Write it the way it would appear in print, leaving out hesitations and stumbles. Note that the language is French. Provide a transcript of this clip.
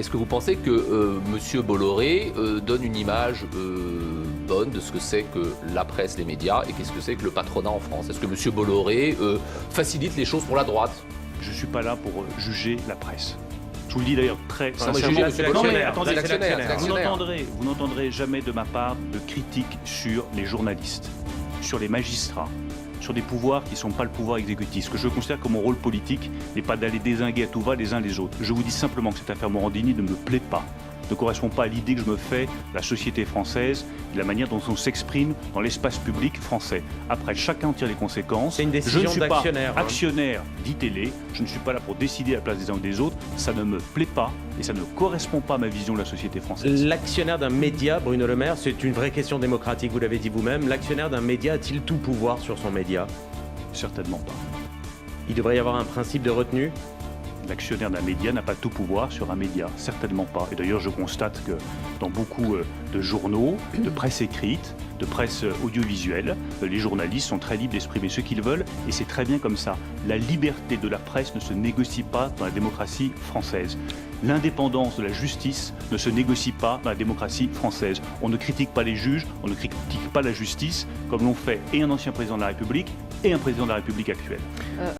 est-ce que vous pensez que Monsieur Bolloré donne une image bonne de ce que c'est que la presse, les médias, et qu'est-ce que c'est que le patronat en France? Est-ce que Monsieur Bolloré facilite les choses pour la droite? Je ne suis pas là pour juger la presse. Je vous le dis d'ailleurs très sincèrement. Non, mais Attendez, c'est l'actionnaire. Vous n'entendrez jamais de ma part de critiques sur les journalistes, sur les magistrats, sur des pouvoirs qui ne sont pas le pouvoir exécutif. Ce que je considère comme mon rôle politique n'est pas d'aller dézinguer à tout va les uns les autres. Je vous dis simplement que cette affaire Morandini ne me plaît pas, ne correspond pas à l'idée que je me fais de la société française, de la manière dont on s'exprime dans l'espace public français. Après, chacun tire les conséquences. C'est une décision je ne suis pas d'actionnaire. actionnaire d'ITélé, je ne suis pas là pour décider à la place des uns ou des autres. Ça ne me plaît pas et ça ne correspond pas à ma vision de la société française. L'actionnaire d'un média, Bruno Le Maire, c'est une vraie question démocratique, vous l'avez dit vous-même. L'actionnaire d'un média a-t-il tout pouvoir sur son média? Certainement pas. Il devrait y avoir un principe de retenue? L'actionnaire d'un média n'a pas tout pouvoir sur un média, certainement pas. Et d'ailleurs, je constate que dans beaucoup de journaux, de presse écrite, de presse audiovisuelle, les journalistes sont très libres d'exprimer ce qu'ils veulent, et c'est très bien comme ça. La liberté de la presse ne se négocie pas dans la démocratie française. L'indépendance de la justice ne se négocie pas dans la démocratie française. On ne critique pas les juges, on ne critique pas la justice, comme l'ont fait et un ancien président de la République et un président de la République actuelle.